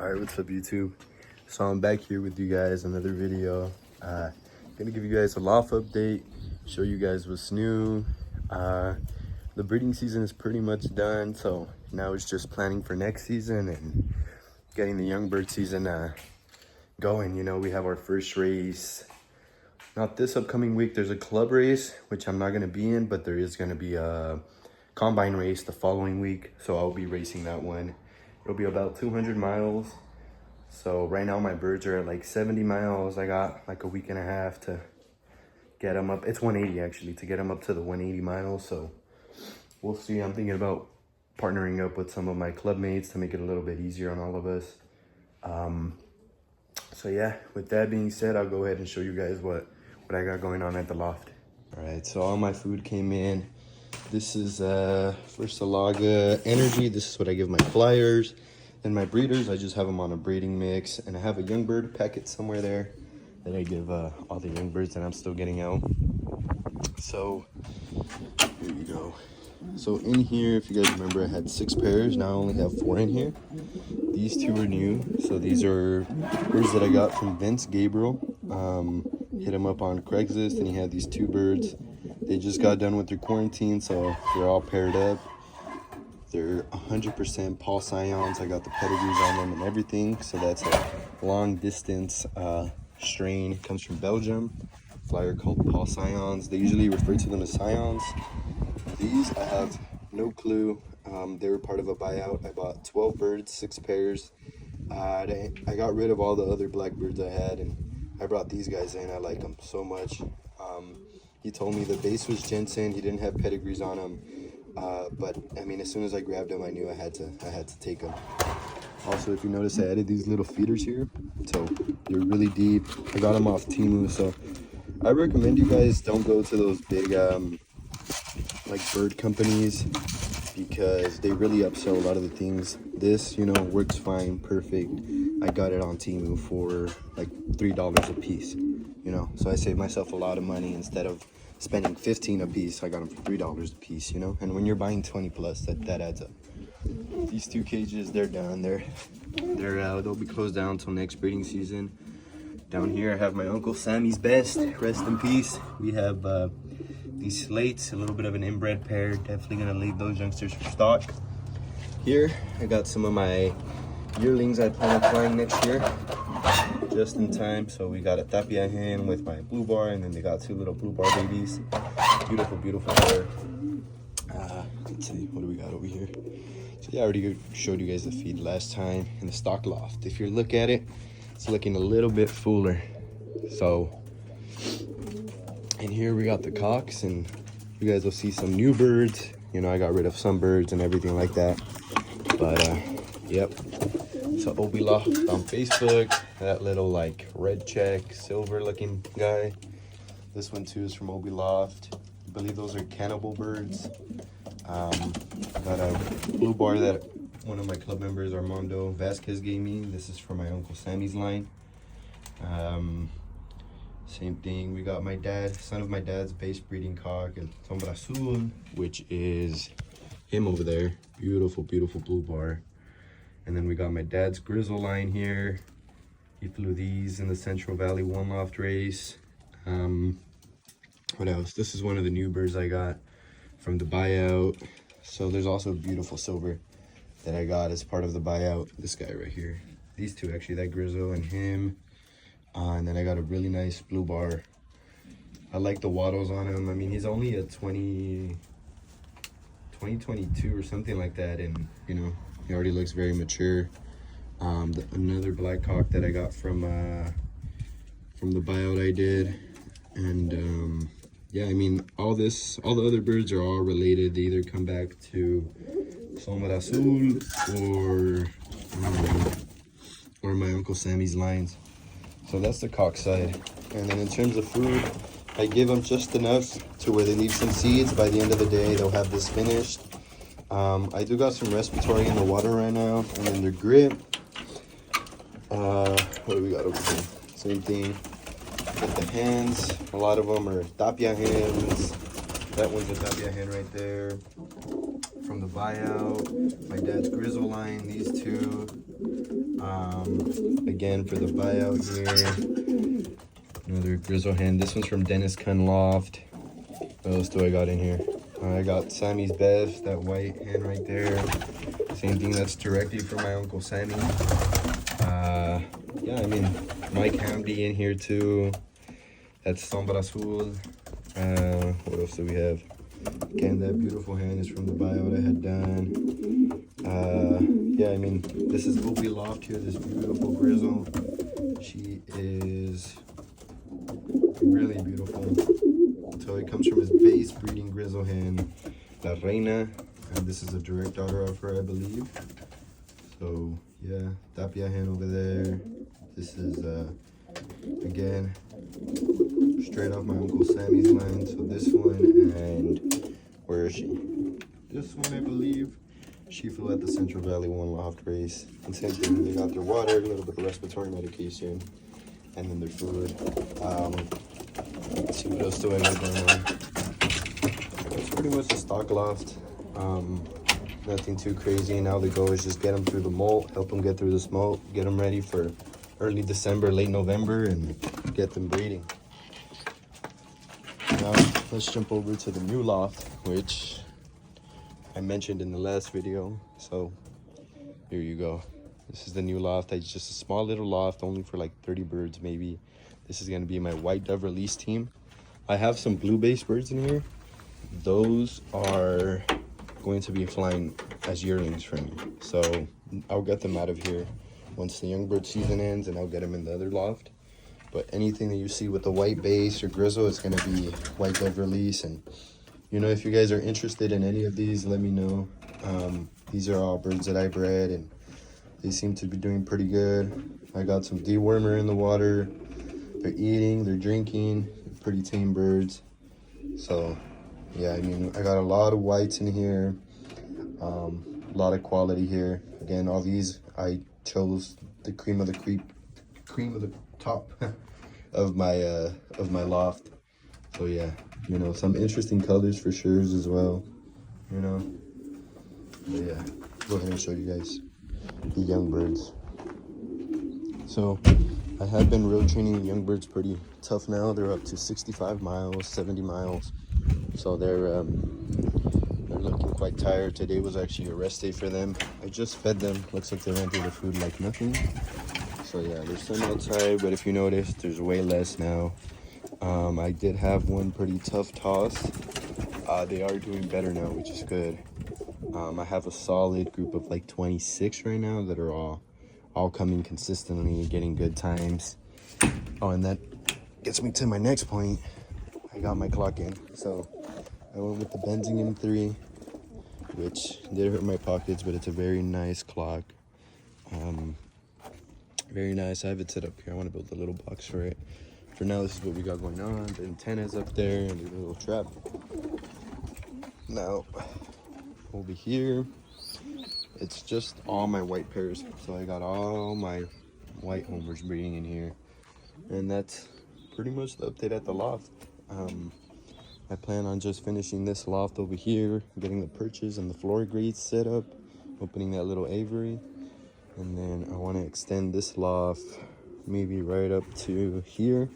Alright, what's up YouTube? So I'm back here with you guys, another video. Gonna give you guys a loft update, show you guys what's new. The breeding season is pretty much done, so now it's just planning for next season and getting the young bird season going. You know, we have our first race, not this upcoming week. There's a club race, which I'm not gonna be in, but there is gonna be a combine race the following week, so I'll be racing that one. It'll be about 200 miles. So right now my birds are at like 70 miles. I got like a week and a half to get them up. It's 180 actually, to get them up to the 180 miles. So we'll see. I'm thinking about partnering up with some of my club mates to make it a little bit easier on all of us. So yeah, with that being said, I'll go ahead and show you guys what I got going on at the loft. All right, so all my food came in. This is Versalaga Energy. This is what I give my flyers. Then my breeders, I just have them on a breeding mix. And I have a young bird packet somewhere there that I give all the young birds that I'm still getting out. So here you go. So in here, if you guys remember, I had 6 pairs. Now I only have 4 in here. These 2 are new. So these are birds that I got from Vince Gabriel. Hit him up on Craigslist and he had these 2 birds. They just got done with their quarantine, so they're all paired up. They're 100% Paul Scions. I got the pedigrees on them and everything. So that's a long distance strain. It comes from Belgium. Flyer called Paul Scions. They usually refer to them as Scions. These I have no clue. They were part of a buyout. I bought 12 birds, 6 pairs. I got rid of all the other black birds I had and I brought these guys in. I like them so much. He told me the base was Jensen. He didn't have pedigrees on him, but I mean, as soon as I grabbed him, I knew I had to take him. Also, if you notice, I added these little feeders here, so they're really deep. I got them off Temu, so I recommend you guys don't go to those big like bird companies because they really upsell a lot of the things. This, you know, works fine, perfect. I got it on Temu for like $3 a piece. You know, so I saved myself a lot of money. Instead of spending $15 a piece, I got them for $3 a piece, you know. And when you're buying 20 plus, that adds up. These 2 cages, they're done. They'll be closed down until next breeding season. Down here, I have my Uncle Sammy's Best. Rest in peace. We have these slates, a little bit of an inbred pair. Definitely gonna leave those youngsters for stock. Here, I got some of my yearlings I plan on flying next year. Just in time. So we got a Tapia hen with my blue bar, and then they got 2 little blue bar babies. Beautiful, beautiful pair. Let's see, what do we got over here? So yeah, I already showed you guys the feed last time in the stock loft. If you look at it, it's looking a little bit fuller. So, and here we got the cocks, and you guys will see some new birds. You know, I got rid of some birds and everything like that. But yep. So Obi Loft on Facebook, that little like red check, silver looking guy. This one too is from Obi Loft. I believe those are cannibal birds. Got a blue bar that one of my club members, Armando Vasquez, gave me. This is from my Uncle Sammy's line. Same thing, we got my dad, son of my dad's base breeding cock, El Sombra Azul, which is him over there. Beautiful, beautiful blue bar. And then we got my dad's Grizzle line here. He flew these in the Central Valley One Loft race. What else? This is one of the new birds I got from the buyout. So there's also a beautiful silver that I got as part of the buyout. This guy right here. These 2 actually, that Grizzle and him. And then I got a really nice blue bar. I like the wattles on him. I mean, he's only a 2022 or something like that. And, you know, he already looks very mature. Another black cock that I got from the buyout I did. And yeah, I mean, all the other birds are all related. They either come back to Sombra Azul or my Uncle Sammy's lines. So that's the cock side. And then in terms of food, I give them just enough to where they leave some seeds. By the end of the day, they'll have this finished. I do got some respiratory in the water right now, and then their grip. What do we got over here? Same thing with the hens. A lot of them are Tapia hens. That one's a Tapia hen right there from the buyout. My dad's Grizzle line, these 2. Again, for the buyout here, another grizzle hen. This one's from Dennis Kun Loft. What else do I got in here? I got Sammy's Bev, that white hen right there. Same thing, that's directly from my Uncle Sammy. Yeah, I mean, Mike Hamdi in here too. That's Sombra Azul. What else do we have? Again, that beautiful hen is from the buyout I had done. Yeah, I mean, this is Opie Loft here, this beautiful grizzle. She is really beautiful. So it comes from his base breeding grizzle hen, La Reina. And this is a direct daughter of her, I believe. So yeah, Tapia hen over there. This is, again, straight off my Uncle Sammy's line. So this one, and where is she? This one, I believe. She flew at the Central Valley 1 loft race. And same thing, they got their water, a little bit of respiratory medication, and then their food. Let's see what else do I got going on. It's pretty much a stock loft. Nothing too crazy. Now the goal is just get them through the molt, help them get through the smoke, get them ready for early December, late November, and get them breeding. Now let's jump over to the new loft, which I mentioned in the last video. So here you go. This is the new loft. It's just a small little loft, only for like 30 birds maybe. This is going to be my white dove release team. I have some blue base birds in here. Those are going to be flying as yearlings for me. So I'll get them out of here once the young bird season ends, and I'll get them in the other loft. But anything that you see with the white base or grizzle, it's going to be white dove release. And you know, if you guys are interested in any of these, let me know. These are all birds that I bred, and they seem to be doing pretty good. I got some dewormer in the water. They're eating, they're drinking, they're pretty tame birds. So yeah, I mean, I got a lot of whites in here, a lot of quality here. Again, all these I chose the cream of the top of my loft. So yeah, you know, some interesting colors for sure as well, you know. But yeah, go ahead and show you guys the young birds. So I have been road training young birds pretty tough now. They're up to 65 miles, 70 miles. So they're looking quite tired. Today was actually a rest day for them. I just fed them. Looks like they ran through the food like nothing. So yeah, there's some outside, but if you notice, there's way less now. I did have one pretty tough toss. They are doing better now, which is good. I have a solid group of like 26 right now that are all coming consistently, getting good times. Oh, and that gets me to my next point. I got my clock in. So I went with the Benzing M3, which did hurt my pockets, but it's a very nice clock. Very nice. I have it set up here. I want to build a little box for it. For now, this is what we got going on. The antenna's up there and the little trap. Now, over here, it's just all my white pairs. So I got all my white homers breeding in here. And that's pretty much the update at the loft. I plan on just finishing this loft over here, getting the perches and the floor grates set up, opening that little aviary. And then I want to extend this loft maybe right up to here,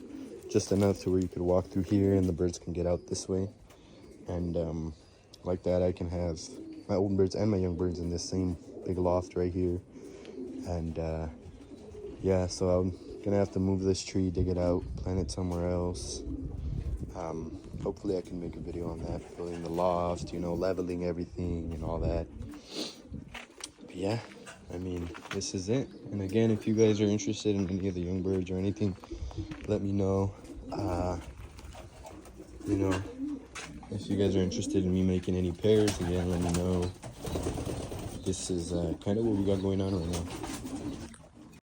just enough to where you could walk through here and the birds can get out this way. And like that, I can have my old birds and my young birds in this same big loft right here. And yeah, so I'm gonna have to move this tree, dig it out, plant it somewhere else. Hopefully I can make a video on that, building the loft, you know, leveling everything and all that. But yeah, I mean, this is it. And again, if you guys are interested in any of the young birds or anything, let me know. You know, if you guys are interested in me making any pairs, again, let me know. This is kind of what we got going on right now.